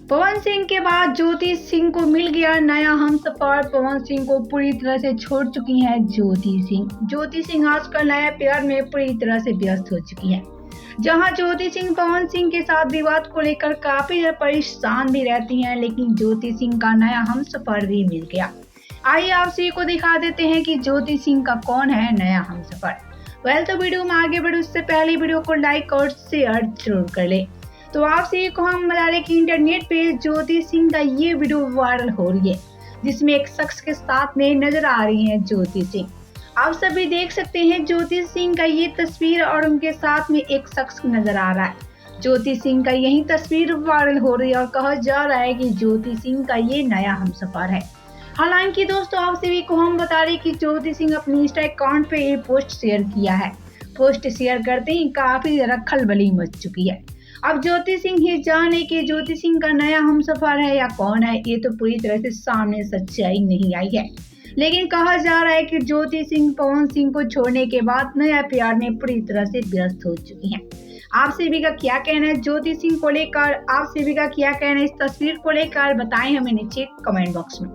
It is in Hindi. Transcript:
पवन सिंह के बाद ज्योति सिंह को मिल गया नया हमसफर। पवन सिंह को पूरी तरह से छोड़ चुकी हैं ज्योति सिंह। ज्योति सिंह आजकल नए प्यार में पूरी तरह से व्यस्त हो चुकी हैं। जहां ज्योति सिंह पवन सिंह के साथ विवाद को लेकर काफी परेशान भी रहती हैं, लेकिन ज्योति सिंह का नया हमसफर भी मिल गया। आइए आप सभी को दिखा देते हैं कि ज्योति सिंह का कौन है नया हमसफर। तो वीडियो में आगे बढ़े उससे पहले वीडियो को लाइक और शेयर जरूर कर ले। तो आप सभी को हम बता रहे कि इंटरनेट पे ज्योति सिंह का ये वीडियो वायरल हो रही है, जिसमें एक शख्स के साथ में नजर आ रही हैं ज्योति सिंह। आप सभी देख सकते हैं ज्योति सिंह का ये तस्वीर और उनके साथ में एक शख्स नजर आ रहा है। ज्योति सिंह का यही तस्वीर वायरल हो रही है और कहा जा रहा है कि ज्योति सिंह का ये नया हमसफर है। हालांकि दोस्तों आप सभी को हम बता रहे कि ज्योति सिंह अपनी इंस्टा अकाउंट पे ये पोस्ट शेयर किया है। पोस्ट शेयर करते ही काफी ज्यादा खलबली मच चुकी है। अब ज्योति सिंह ही जाने कि ज्योति सिंह का नया हमसफर है या कौन है, ये तो पूरी तरह से सामने सच्चाई नहीं आई है। लेकिन कहा जा रहा है कि ज्योति सिंह पवन सिंह को छोड़ने के बाद नया प्यार में पूरी तरह से व्यस्त हो चुकी हैं। आप सभी का क्या कहना है ज्योति सिंह को लेकर? आप सभी का क्या कहना है इस तस्वीर को लेकर? बताएं हमें नीचे कमेंट बॉक्स में।